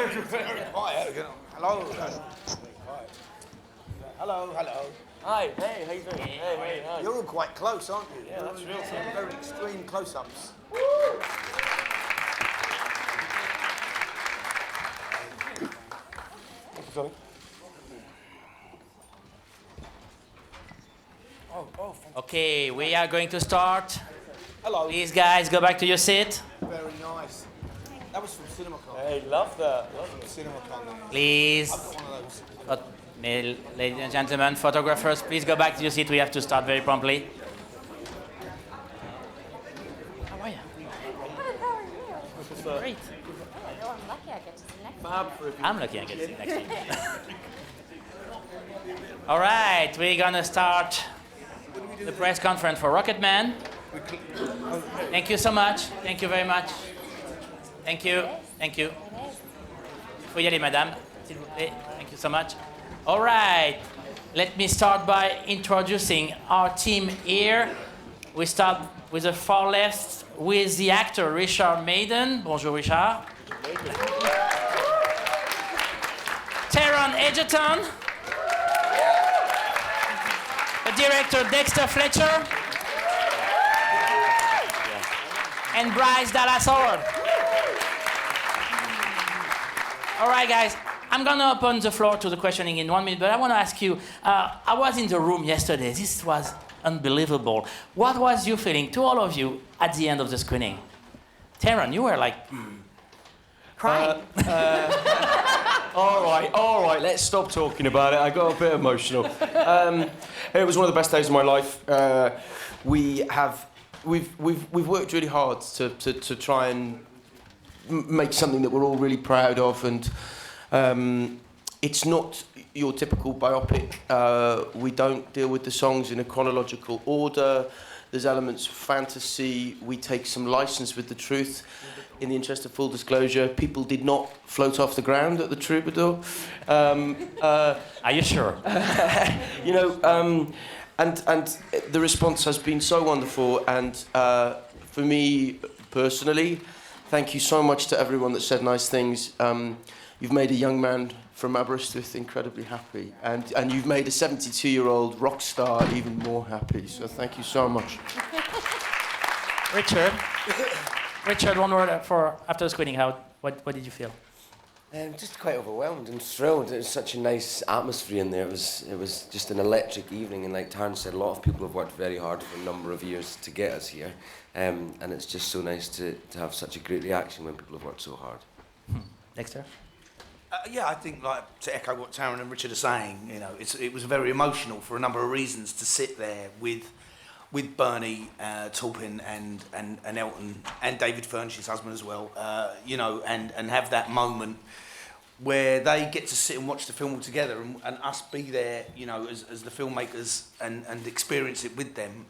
Very quiet. Hello. Hello. Hi, hey, how you doing? Hey, hi. You're all quite close, aren't you? Yeah, that's real. Some very extreme close-ups. Sorry. Okay, we are going to start. Hello. Please, guys, go back to your seat. Very nice. That was from CinemaCon. Hey, love that. CinemaCon. Please. I've got one of those. Ladies and gentlemen, photographers, please go back to your seat. We have to start very promptly. How are you? Great. I'm lucky I get to sit next to I'm lucky I get to sit next to you. All right, we're gonna start the press conference for Rocketman. Thank you so much. Thank you very much. Thank you. Thank you. Faut y aller, madame. S'il vous plaît. Thank you so much. All right. Let me start by introducing our team here. We start with the far left with the actor Richard Maiden. Bonjour, Richard. Taron Egerton. The director Dexter Fletcher. And Bryce Dallas Howard. All right, guys. I'm going to open the floor to the questioning in 1 minute, but I want to ask you, I was in the room yesterday. This was unbelievable. What was you feeling, to all of you, at the end of the screening? Taron, you were like, crying. All right, let's stop talking about it. I got a bit emotional. It was one of the best days of my life. We've worked really hard to try and make something that we're all really proud of, and it's not your typical biopic. We don't deal with the songs in a chronological order. There's elements of fantasy. We take some license with the truth. In the interest of full disclosure, people did not float off the ground at the Troubadour. Are you sure? You know, and the response has been so wonderful. And for me personally, thank you so much to everyone that said nice things. You've made a young man from Aberystwyth incredibly happy, and you've made a 72-year-old rock star even more happy. So thank you so much. Richard, one word for after the screening. What did you feel? Just quite overwhelmed and thrilled. It was such a nice atmosphere in there. It was just an electric evening, and like Tarn said, a lot of people have worked very hard for a number of years to get us here, and it's just so nice to have such a great reaction when people have worked so hard. Dexter? Yeah, I think, like, to echo what Taron and Richard are saying, you know, it was very emotional for a number of reasons to sit there with Bernie Taupin and Elton and David Furnish, his husband as well, you know, and have that moment where they get to sit and watch the film all together, and us be there, you know, as the filmmakers and experience it with them,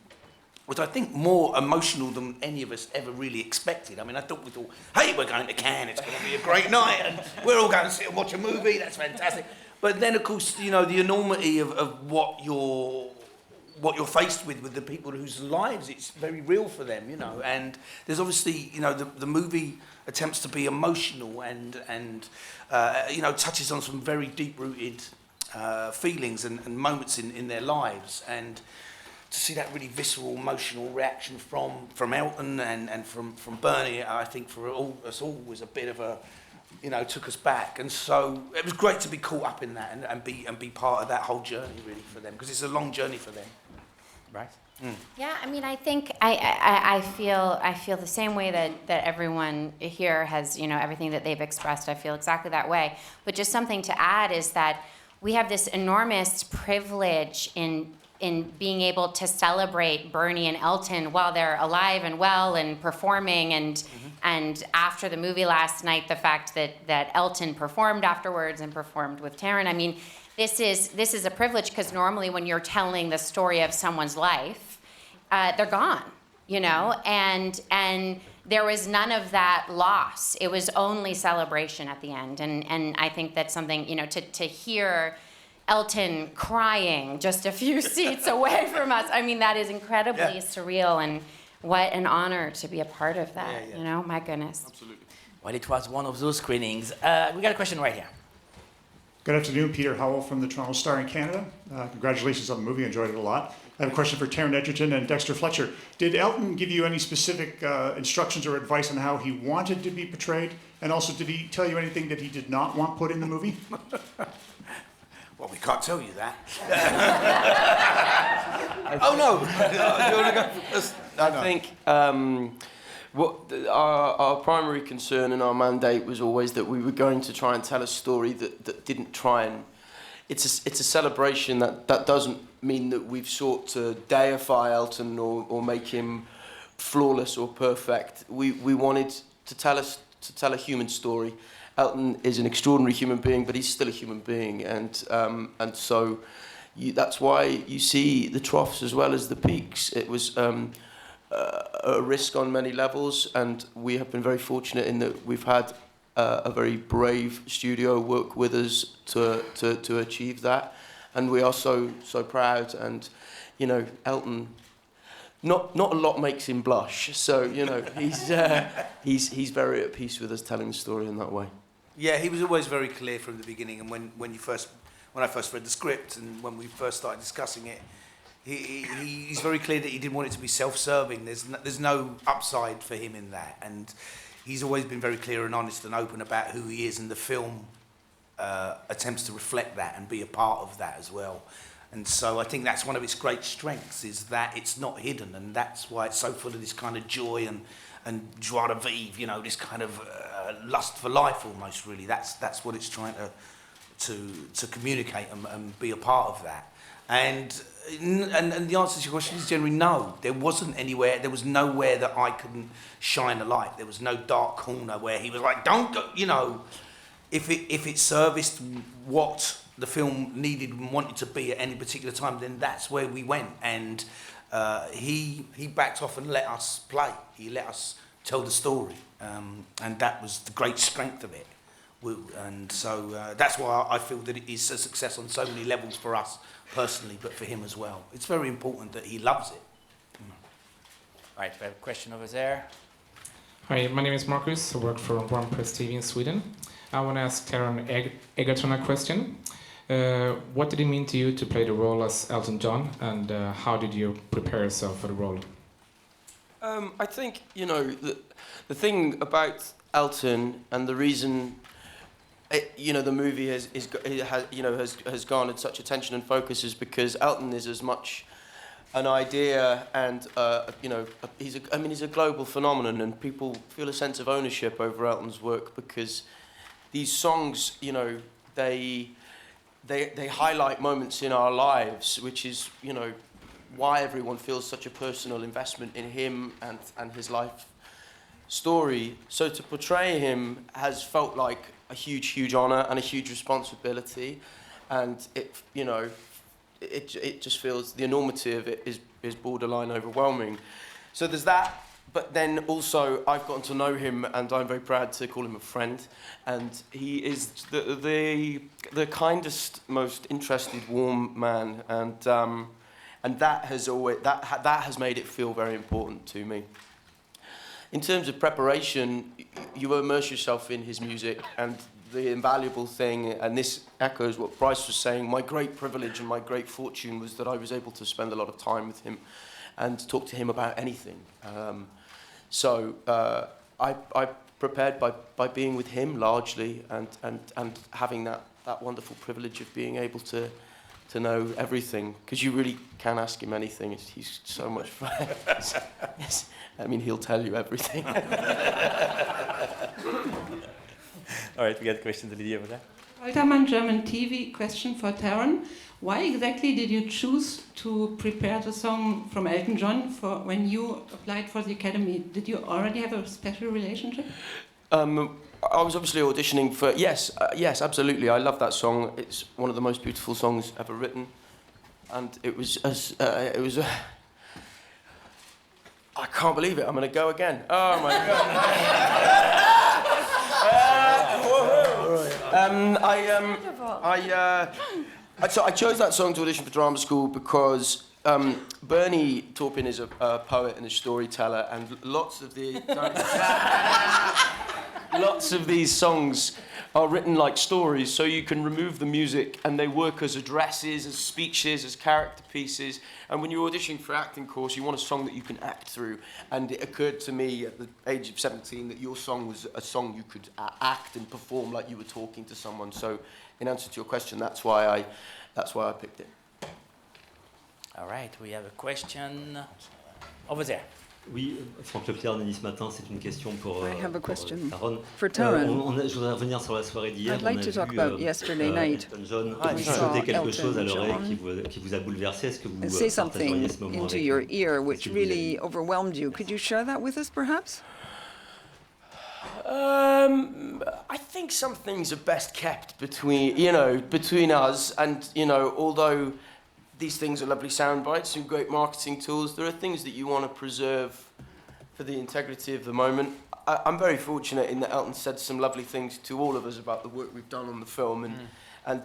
was, I think, more emotional than any of us ever really expected. I mean, we thought, hey, we're going to Cannes, it's going to be a great night, and we're all going to sit and watch a movie, that's fantastic. But then, of course, you know, the enormity of what you're faced with the people whose lives it's very real for them, you know. And there's obviously, you know, the movie attempts to be emotional and you know, touches on some very deep-rooted feelings and moments in their lives. And to see that really visceral, emotional reaction from Elton and from Bernie, I think for us all was a bit of a, you know, took us back. And so it was great to be caught up in that and be part of that whole journey really for them, because it's a long journey for them. Right. Yeah, I mean, I think I feel the same way that everyone here has, you know, everything that they've expressed. I feel exactly that way. But just something to add is that we have this enormous privilege in being able to celebrate Bernie and Elton while they're alive and well and performing, and after the movie last night, the fact that Elton performed afterwards and performed with Taron. I mean, this is a privilege, because normally when you're telling the story of someone's life, they're gone, you know, and there was none of that loss. It was only celebration at the end, and I think that's something, you know, to hear Elton crying just a few seats away from us. I mean, that is incredibly surreal, and what an honor to be a part of that. You know, my goodness. Absolutely. Well, it was one of those screenings. We got a question right here. Good afternoon, Peter Howell from the Toronto Star in Canada. Congratulations on the movie, I enjoyed it a lot. I have a question for Taron Egerton and Dexter Fletcher. Did Elton give you any specific instructions or advice on how he wanted to be portrayed? And also, did he tell you anything that he did not want put in the movie? Well, we can't tell you that. Oh, no. Do you want to go first? I think our primary concern and our mandate was always that we were going to try and tell a story that didn't try and... It's a celebration that doesn't mean that we've sought to deify Elton or make him flawless or perfect. We wanted to tell a human story. Elton is an extraordinary human being, but he's still a human being, and so that's why you see the troughs as well as the peaks. It was a risk on many levels, and we have been very fortunate in that we've had a very brave studio work with us to achieve that, and we are so proud. And you know, Elton, not a lot makes him blush, so you know he's very at peace with us telling the story in that way. Yeah, he was always very clear from the beginning, and when I first read the script and when we first started discussing it, he's very clear that he didn't want it to be self-serving. There's no upside for him in that, and he's always been very clear and honest and open about who he is, and the film attempts to reflect that and be a part of that as well. And so I think that's one of its great strengths, is that it's not hidden, and that's why it's so full of this kind of joy and joie de vivre, you know, this kind of lust for life almost, really. That's what it's trying to communicate and be a part of that. And the answer to your question is generally no. There was nowhere that I couldn't shine a light. There was no dark corner where he was like, don't go, you know, if it serviced what the film needed and wanted to be at any particular time, then that's where we went. And he backed off and let us play. He let us tell the story, and that was the great strength of it. And so that's why I feel that it is a success on so many levels for us personally, but for him as well. It's very important that he loves it. Right, we have a question over there. Hi, my name is Marcus. I work for One Press TV in Sweden. I want to ask Taron Egerton a question. What did it mean to you to play the role as Elton John, and how did you prepare yourself for the role? I think, you know, the thing about Elton and the reason, you know, the movie has garnered such attention and focus is because Elton is as much an idea and you know, he's a global phenomenon, and people feel a sense of ownership over Elton's work because these songs, you know, they highlight moments in our lives, which is, you know, why everyone feels such a personal investment in him and his life story. So to portray him has felt like a huge honour and a huge responsibility, and it, you know, it just feels the enormity of it is borderline overwhelming. So there's that, but then also I've gotten to know him, and I'm very proud to call him a friend, and he is the kindest, most interested, warm man, and that has always that has made it feel very important to me. In terms of preparation, you immerse yourself in his music, and the invaluable thing, and this echoes what Bryce was saying, my great privilege and my great fortune was that I was able to spend a lot of time with him and talk to him about anything. So I prepared by being with him largely, and having that wonderful privilege of being able to know everything, because you really can ask him anything. He's so much fun. Yes. I mean, he'll tell you everything. All right, we got a question to Lydia over there. Rocketman German TV question for Taron. Why exactly did you choose to prepare the song from Elton John for when you applied for the Academy? Did you already have a special relationship? I was obviously auditioning for... Yes, absolutely. I love that song. It's one of the most beautiful songs ever written. And it was... I can't believe it. I'm going to go again. Oh, my God. So I chose that song to audition for drama school because Bernie Taupin is a poet and a storyteller, and lots of the... lots of these songs are written like stories, so you can remove the music and they work as addresses, as speeches, as character pieces. And when you're auditioning for acting course, you want a song that you can act through. And it occurred to me at the age of 17 that your song was a song you could act and perform like you were talking to someone. So in answer to your question, that's why I picked it. All right, we have a question over there. Oui, Franck Lepierre de Nice Matin, c'est une question pour I have a question Taron. for Taron. Je voudrais revenir sur la soirée d'hier. I'd like to talk about yesterday night. Elton John, We vous saw souhaitez quelque Elton chose à l'oreille John qui vous a bouleversé. Est-ce que vous say partageriez something ce moment into avec your nous? ear which Qu'est-ce que vous really overwhelmed you. Could you share that with us, perhaps? I think some things are best kept between us, and although these things are lovely sound bites and great marketing tools, there are things that you want to preserve for the integrity of the moment. I'm very fortunate in that Elton said some lovely things to all of us about the work we've done on the film, and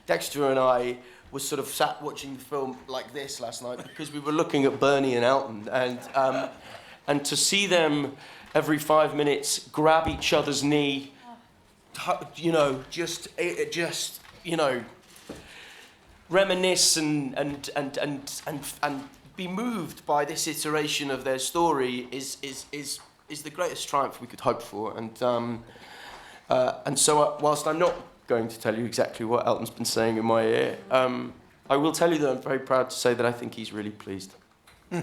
Dexter and I was sort of sat watching the film like this last night because we were looking at Bernie and Elton, and to see them every 5 minutes grab each other's knee, just reminisce and be moved by this iteration of their story is the greatest triumph we could hope for. And so whilst I'm not going to tell you exactly what Elton's been saying in my ear, I will tell you that I'm very proud to say that I think he's really pleased. We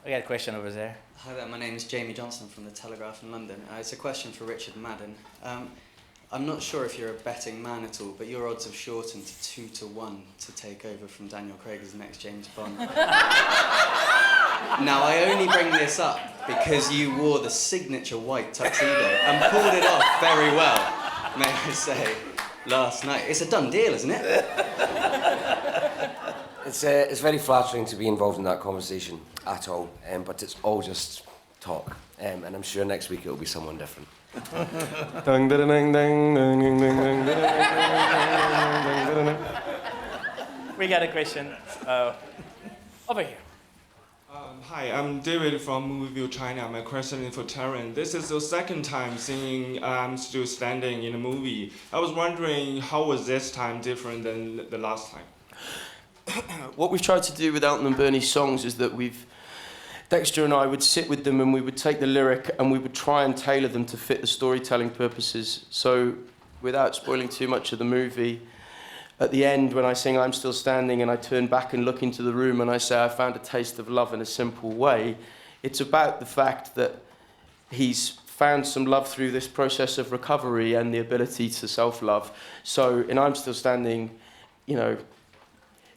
got a question over there. Hi there, my name is Jamie Johnson from The Telegraph in London. It's a question for Richard Madden. I'm not sure if you're a betting man at all, but your odds have shortened to 2-1 to take over from Daniel Craig as the next James Bond. Now, I only bring this up because you wore the signature white tuxedo and pulled it off very well, may I say, last night. It's a done deal, isn't it? It's very flattering to be involved in that conversation at all, but it's all just talk, and I'm sure next week it'll be someone different. We got a question over here. Hi, I'm David from Movie View China. My question is for Taron. This is the second time seeing I'm Still Standing in a movie. I was wondering how was this time different than the last time? What we've tried to do with Elton and Bernie's songs is that Dexter and I would sit with them and we would take the lyric and we would try and tailor them to fit the storytelling purposes. So, without spoiling too much of the movie, at the end when I sing I'm Still Standing and I turn back and look into the room and I say I found a taste of love in a simple way, it's about the fact that he's found some love through this process of recovery and the ability to self-love. So in I'm Still Standing,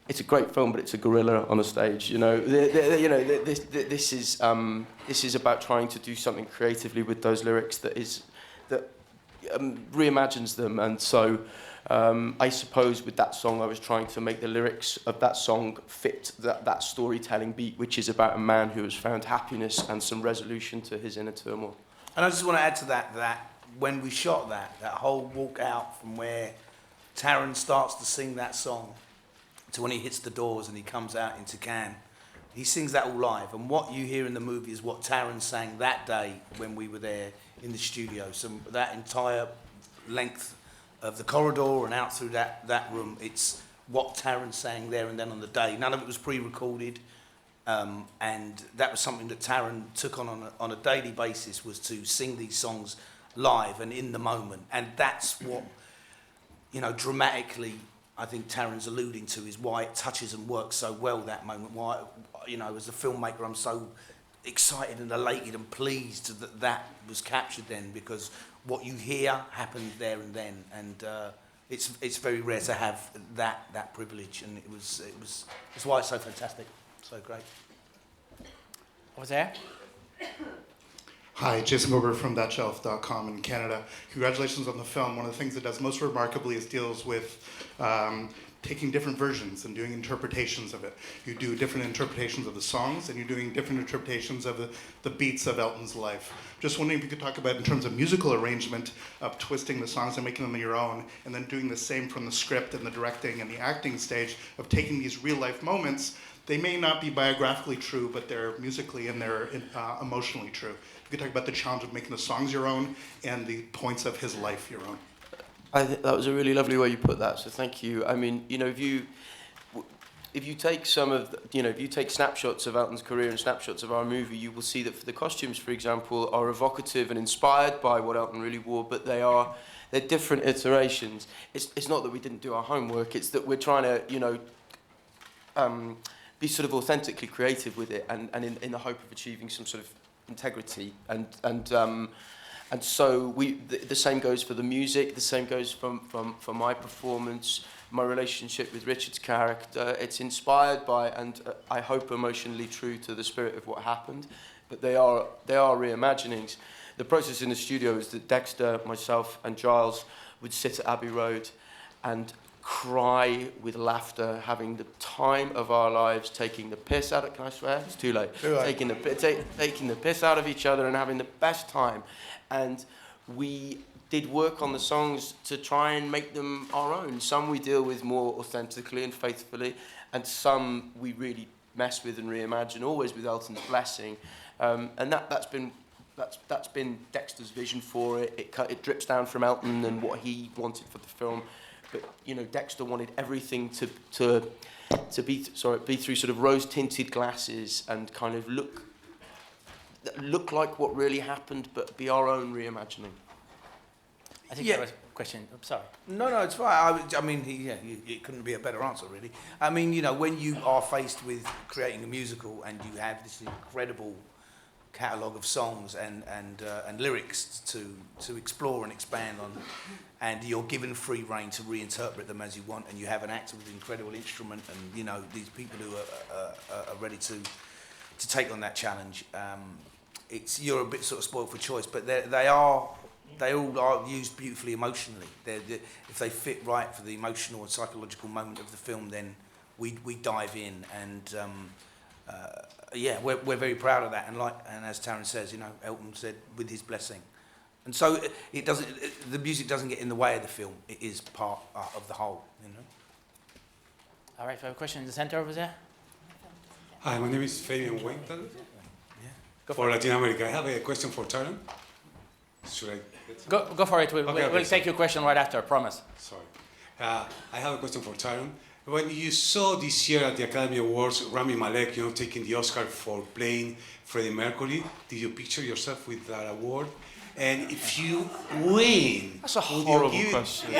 it's a great film, but it's a gorilla on a stage. This is about trying to do something creatively with those lyrics that reimagines them. And so, I suppose with that song, I was trying to make the lyrics of that song fit that storytelling beat, which is about a man who has found happiness and some resolution to his inner turmoil. And I just want to add to that when we shot that whole walk out from where Taron starts to sing that song to when he hits the doors and he comes out into Cannes, he sings that all live. And what you hear in the movie is what Taron sang that day when we were there in the studio. So that entire length of the corridor and out through that room, it's what Taron sang there and then on the day. None of it was pre-recorded. And that was something that Taron took on a daily basis, was to sing these songs live and in the moment. And that's what, dramatically, I think Taron's alluding to, is why it touches and works so well that moment. Why, as a filmmaker, I'm so excited and elated and pleased that was captured then, because what you hear happened there and then, and it's very rare to have that privilege, and it's why it's so fantastic, so great. Over there. Hi, Jason Gober from thatshelf.com in Canada. Congratulations on the film. One of the things it does most remarkably is deals with taking different versions and doing interpretations of it. You do different interpretations of the songs, and you're doing different interpretations of the beats of Elton's life. Just wondering if you could talk about, in terms of musical arrangement, of twisting the songs and making them your own, and then doing the same from the script and the directing and the acting stage, of taking these real life moments They may not be biographically true, but they're musically and they're emotionally true. You could talk about the challenge of making the songs your own and the points of his life your own. I think that was a really lovely way you put that. So thank you. I mean, you know, if you take some of if you take snapshots of Elton's career and snapshots of our movie, you will see that the costumes, for example, are evocative and inspired by what Elton really wore, but they're different iterations. It's not that we didn't do our homework, it's that we're trying to, be sort of authentically creative with it and in the hope of achieving some sort of integrity. And so the same goes for the music, the same goes for my performance, my relationship with Richard's character. It's inspired by, and I hope emotionally true to the spirit of what happened, but they are reimaginings. The process in the studio is that Dexter, myself, and Giles would sit at Abbey Road and cry with laughter, having the time of our lives, taking the piss out of, can I swear? It's too late. Taking the piss out of each other and having the best time. And we did work on the songs to try and make them our own. Some we deal with more authentically and faithfully, and some we really mess with and reimagine, always with Elton's blessing. And that's been Dexter's vision for it. It drips down from Elton and what he wanted for the film. But Dexter wanted everything to be through sort of rose-tinted glasses and kind of look like what really happened, but be our own reimagining. I think there was a question. I'm sorry. No, it's fine. I mean, it couldn't be a better answer, really. I mean, when you are faced with creating a musical and you have this incredible catalogue of songs and lyrics to explore and expand on, and you're given free rein to reinterpret them as you want, and you have an actor with incredible instrument, and these people who are ready to take on that challenge. You're a bit sort of spoiled for choice, but they all are used beautifully emotionally. If they fit right for the emotional and psychological moment of the film, then we dive in, and we're very proud of that. And as Taryn says, Elton said, with his blessing. And so the music doesn't get in the way of the film. It is part of the whole. All right, I have a question in the center over there. Hi, my name is Fabian Weinthal. For Latin America, I have a question for Taron. Should I? Go for it. We'll take your question right after, I promise. Sorry. I have a question for Taron. When you saw this year at the Academy Awards, Rami Malek, taking the Oscar for playing Freddie Mercury, did you picture yourself with that award? And if you win, that's a horrible question.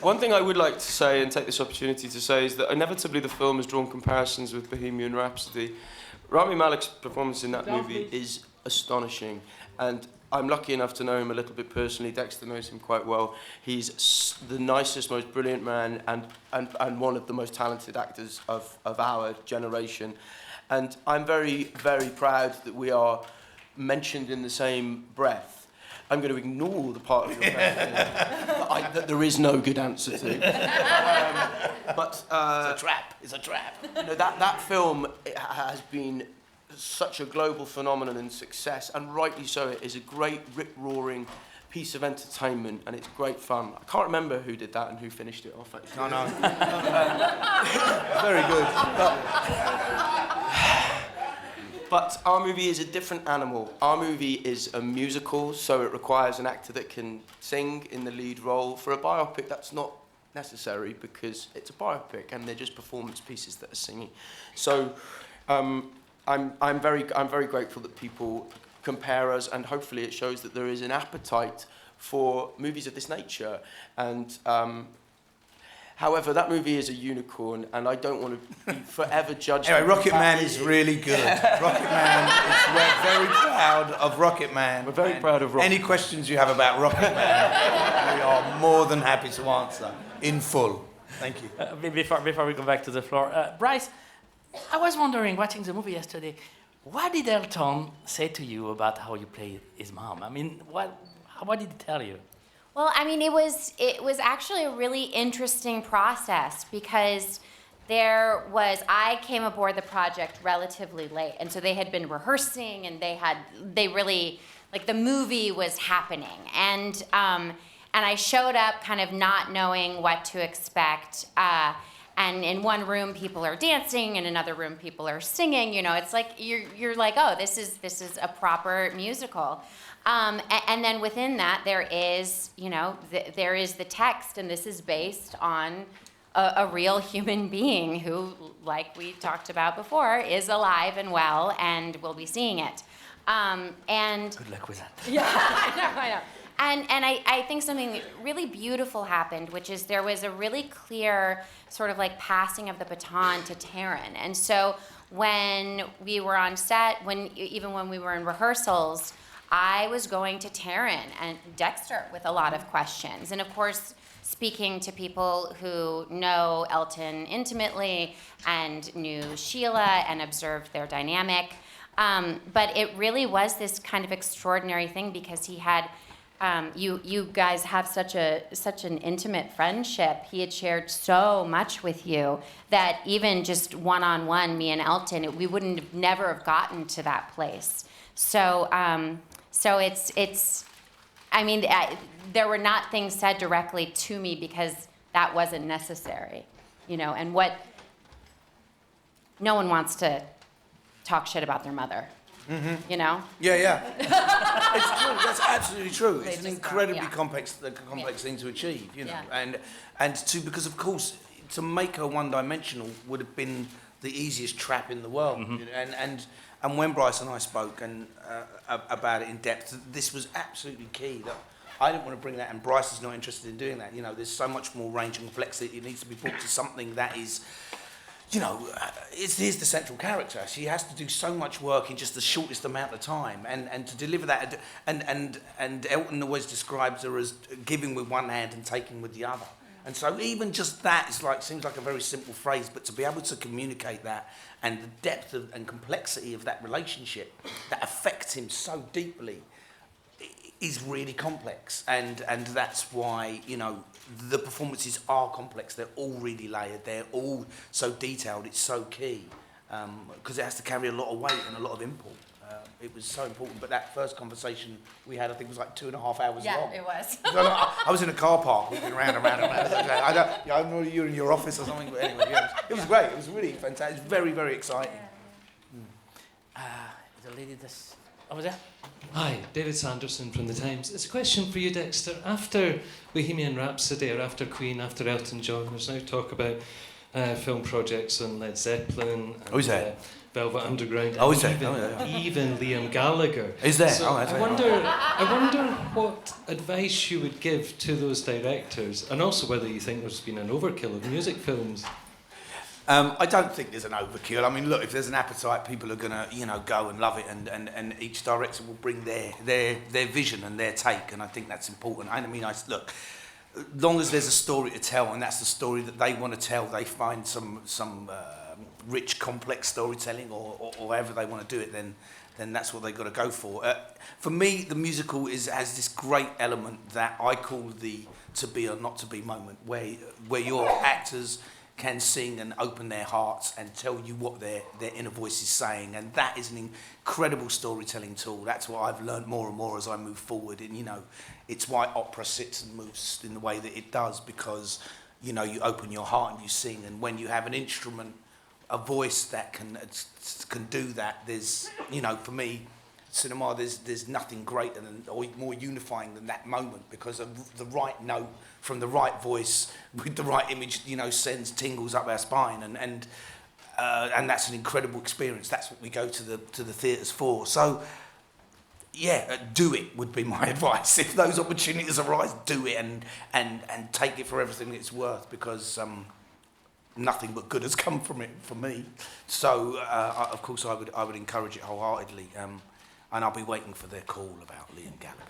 One thing I would like to say and take this opportunity to say is that inevitably the film has drawn comparisons with Bohemian Rhapsody. Rami Malek's performance in that movie is astonishing, and I'm lucky enough to know him a little bit personally. Dexter knows him quite well. He's the nicest, most brilliant man, and one of the most talented actors of our generation. And I'm very, very proud that we are mentioned in the same breath. I'm going to ignore the part of your question that there is no good answer to. But it's a trap. It's a trap. That film has been such a global phenomenon and success, and rightly so. It is a great, rip-roaring piece of entertainment, and it's great fun. I can't remember who did that and who finished it off. Actually. No. Very good. But our movie is a different animal. Our movie is a musical, so it requires an actor that can sing in the lead role. For a biopic, that's not necessary because it's a biopic and they're just performance pieces that are singing. So I'm very grateful that people compare us, and hopefully it shows that there is an appetite for movies of this nature. And however, that movie is a unicorn, and I don't want to be forever judged. Anyway, Rocketman is really good. We're very proud of Rocketman. We're very proud of Rocketman. Any questions you have about Rocketman, we are more than happy to answer in full. Thank you. Before we go back to the floor, Bryce, I was wondering, watching the movie yesterday, what did Elton say to you about how you played his mom? I mean, what did he tell you? Well, I mean, it was actually a really interesting process because I came aboard the project relatively late, and so they had been rehearsing, and they really, like, the movie was happening, and And I showed up kind of not knowing what to expect. And in one room, people are dancing. In another room, people are singing. You know, it's like you're like, oh, this is a proper musical. And then within that, there is, you know, there is the text, and this is based on a real human being who, like we talked about before, is alive and well and will be seeing it. And good luck with that. Yeah, I know. And I think something really beautiful happened, which is there was a really clear sort of like passing of the baton to Taryn. And so when we were on set, even when we were in rehearsals, I was going to Taryn and Dexter with a lot of questions. And of course, speaking to people who know Elton intimately and knew Sheila and observed their dynamic. But it really was this kind of extraordinary thing because he had, you guys have such an intimate friendship. He had shared so much with you that even just one-on-one, me and Elton, we wouldn't have never have gotten to that place. So it's. I mean, there were not things said directly to me because that wasn't necessary, you know. And no one wants to talk shit about their mother, you know. Yeah. It's true. That's absolutely true. They It's an just incredibly don't, complex thing to achieve, you know. Yeah. Because of course, to make her one-dimensional would have been the easiest trap in the world. You know? And when Bryce and I spoke about it in depth, this was absolutely key. That I didn't want to bring that, and Bryce is not interested in doing that. You know, there's so much more range and complexity. It needs to be brought to something that is, you know, here's the central character. She has to do so much work in just the shortest amount of time, and to deliver that. And Elton always describes her as giving with one hand and taking with the other. And so even just that seems like a very simple phrase, but to be able to communicate that and the depth and complexity of that relationship that affects him so deeply is really complex. And that's why, you know, the performances are complex. They're all really layered. They're all so detailed. It's so key because it has to carry a lot of weight and a lot of import. It was so important. But that first conversation we had, I think, was like 2.5 hours long. Yeah, it was. I was in a car park walking around and around. I don't know you were in your office or something, but anyway, yeah, it was great. It was really fantastic. It was very, very exciting. The lady that's over there. Hi, David Sanderson from The Times. It's a question for you, Dexter. After Bohemian Rhapsody, or after Queen, after Elton John, there's now talk about film projects on Led Zeppelin and Velvet Underground, and even Liam Gallagher. Is there? So I wonder what advice you would give to those directors, and also whether you think there's been an overkill of music films. I don't think there's an overkill. I mean, look, if there's an appetite, people are gonna, you know, go and love it, and each director will bring their vision and their take, and I think that's important. I mean, look, as long as there's a story to tell, and that's the story that they want to tell, they find some rich, complex storytelling, or however they want to do it, then that's what they've got to go for. For me, the musical has this great element that I call the to be or not to be moment, where your actors can sing and open their hearts and tell you what their inner voice is saying, and that is an incredible storytelling tool. That's what I've learned more and more as I move forward, and you know, it's why opera sits and moves in the way that it does, because you know, you open your heart and you sing, and when you have an instrument, a voice that can do that, there's, you know, for me, cinema, there's nothing greater than or more unifying than that moment, because of the right note from the right voice with the right image, you know, sends tingles up our spine, and that's an incredible experience. That's what we go to the theatres for. So yeah, do it would be my advice. If those opportunities arise, do it and take it for everything it's worth, because nothing but good has come from it for me. So of course I would encourage it wholeheartedly, and I'll be waiting for their call about Liam Gallagher.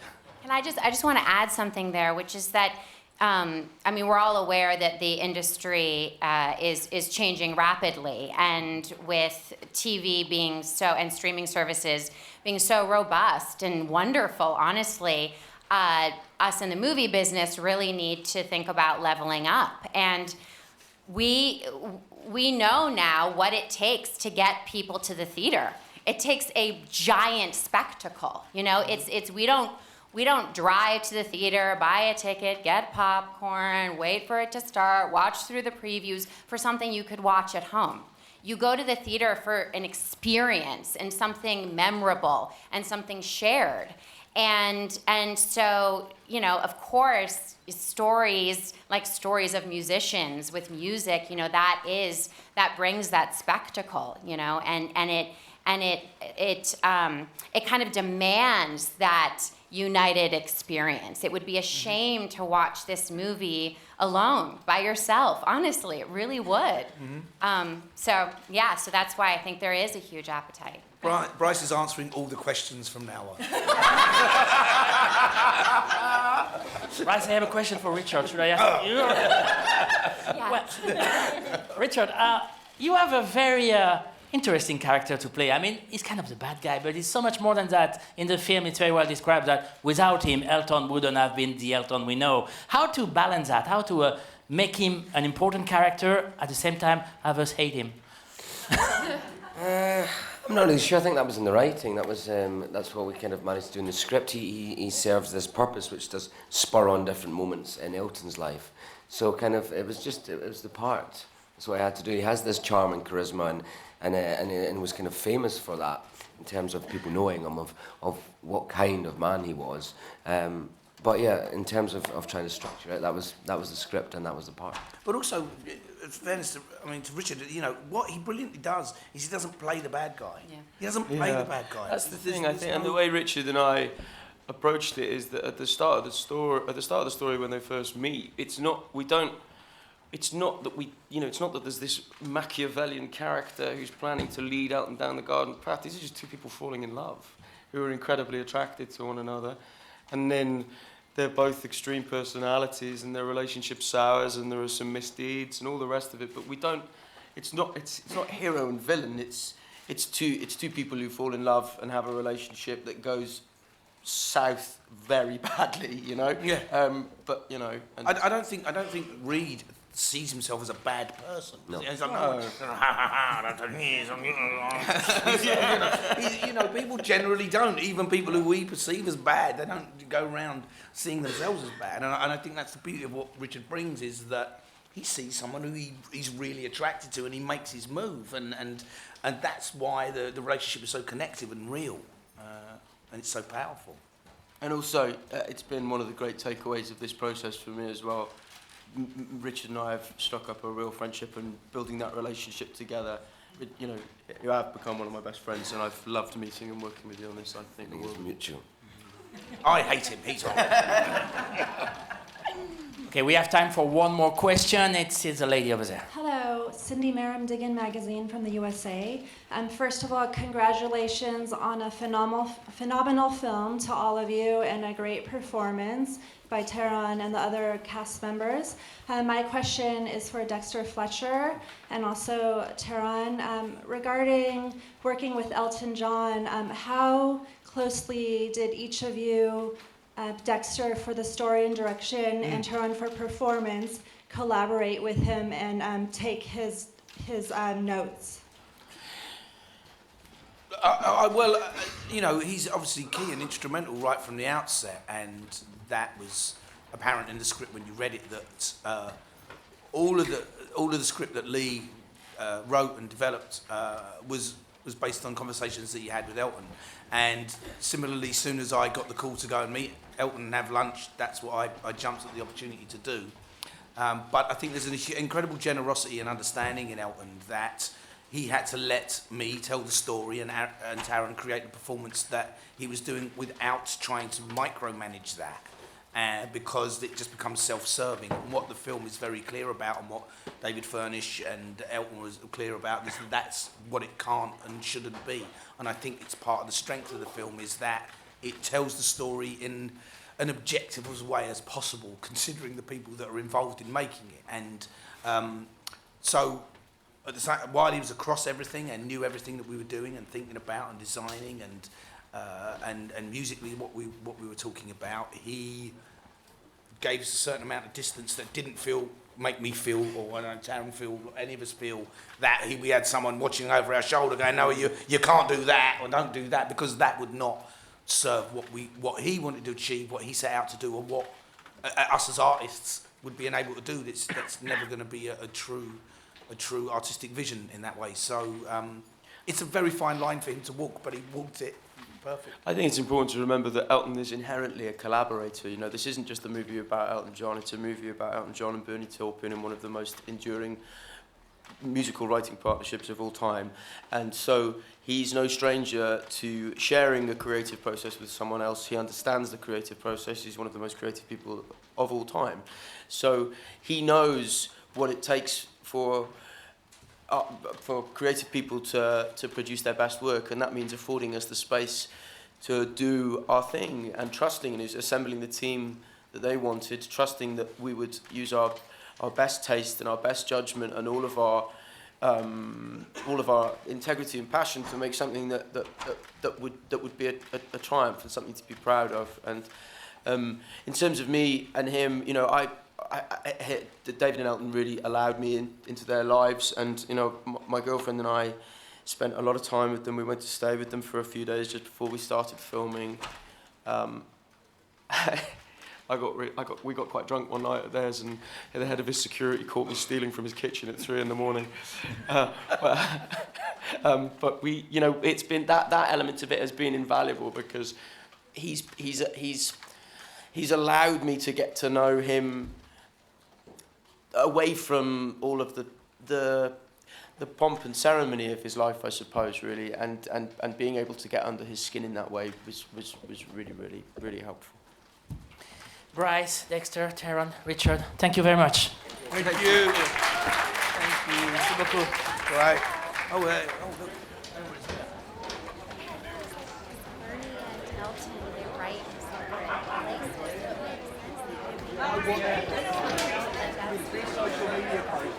And I just want to add something there, which is that I mean, we're all aware that the industry is changing rapidly, and with TV being so, and streaming services being so robust and wonderful, honestly, us in the movie business really need to think about leveling up. And we know now what it takes to get people to the theater. It takes a giant spectacle. You know, it's We don't drive to the theater, buy a ticket, get popcorn, wait for it to start, watch through the previews for something you could watch at home. You go to the theater for an experience and something memorable and something shared. And so, you know, of course, stories like stories of musicians with music, you know, that brings that spectacle, you know, and it kind of demands that united experience. It would be a shame to watch this movie alone by yourself. Honestly, it really would. So that's why I think there is a huge appetite. Bryce is answering all the questions from now on. Bryce, I have a question for Richard. Should I ask you? Well, Richard, you have a very interesting character to play. I mean, he's kind of the bad guy, but he's so much more than that. In the film, it's very well described that without him, Elton wouldn't have been the Elton we know. How to balance that? How to make him an important character, at the same time have us hate him? I'm not really sure. I think that was in the writing. That's what we kind of managed to do in the script. He serves this purpose, which does spur on different moments in Elton's life. So kind of it was the part. That's what I had to do. He has this charm and charisma, and was kind of famous for that in terms of people knowing him of what kind of man he was. But yeah, in terms of trying to structure it, that was the script and that was the part. But also, in fairness to Richard, you know, what he brilliantly does is he doesn't play the bad guy. Yeah. He doesn't play the bad guy. That's the thing, I think, and the way Richard and I approached it is that at the start of the story when they first meet, it's not that there's this Machiavellian character who's planning to lead Elton down the garden path. These are just two people falling in love who are incredibly attracted to one another. And then they're both extreme personalities and their relationship sours and there are some misdeeds and all the rest of it. But it's not hero and villain. It's two people who fall in love and have a relationship that goes south very badly, you know? Yeah. But, you know... I don't think Reed sees himself as a bad person. No. He's like, you know, people generally don't. Even people who we perceive as bad, they don't go around seeing themselves as bad. And I think that's the beauty of what Richard brings, is that he sees someone who he's really attracted to and he makes his move. And that's why the relationship is so connective and real. And it's so powerful. And also, it's been one of the great takeaways of this process for me as well. Richard and I have struck up a real friendship and building that relationship together. You know, you have become one of my best friends, and I've loved meeting and working with you on this. I think it's mutual. I hate him. He's horrible. Okay, we have time for one more question. It's the lady over there. Hello, Cindy Merrim, Diggin' Magazine from the USA. First of all, congratulations on a phenomenal film to all of you and a great performance by Taron and the other cast members. My question is for Dexter Fletcher and also Taron. Regarding working with Elton John, how closely did each of you, Dexter for the story and direction and Taron for performance, collaborate with him and take his notes? You know, he's obviously key and instrumental right from the outset, and that was apparent in the script when you read it, that all of the script that Lee wrote and developed was based on conversations that he had with Elton. And similarly, as soon as I got the call to go and meet Elton and have lunch, that's what I jumped at the opportunity to do. But I think there's an incredible generosity and understanding in Elton that he had to let me tell the story and Taron create the performance that he was doing without trying to micromanage that. Because it just becomes self-serving. And what the film is very clear about, and what David Furnish and Elton was clear about, is that's what it can't and shouldn't be. And I think it's part of the strength of the film, is that it tells the story in an objective way as possible, considering the people that are involved in making it. And so, at the same, while he was across everything and knew everything that we were doing and thinking about and designing and musically what we were talking about, he gave us a certain amount of distance that didn't make me feel, or I don't know, Taron feel, any of us feel that we had someone watching over our shoulder going, no, you can't do that or don't do that, because that would not serve what he wanted to achieve, what he set out to do, or what us as artists would be unable to do. That's never going to be a true artistic vision in that way. So it's a very fine line for him to walk, but he walked it perfect. I think it's important to remember that Elton is inherently a collaborator. You know, this isn't just a movie about Elton John, it's a movie about Elton John and Bernie Taupin in one of the most enduring musical writing partnerships of all time. And so he's no stranger to sharing a creative process with someone else. He understands the creative process. He's one of the most creative people of all time. So he knows what it takes for creative people to produce their best work, and that means affording us the space to do our thing and trusting in assembling the team that they wanted, trusting that we would use our best taste and our best judgment and all of our integrity and passion to make something that would be a triumph and something to be proud of. And in terms of me and him, you know, David and Elton really allowed me into their lives, and you know, my girlfriend and I spent a lot of time with them. We went to stay with them for a few days just before we started filming. We got quite drunk one night at theirs, and the head of his security caught me stealing from his kitchen at 3 a.m. But we, you know, it's been that element of it has been invaluable because he's allowed me to get to know him away from all of the pomp and ceremony of his life, I suppose, really, and being able to get under his skin in that way was really, really, really helpful. Bryce, Dexter, Taron, Richard, thank you very much. Thank you. Thank you. Merci beaucoup. Right. Oh, look. Bernie and Elton, they write in separate places. Social media post.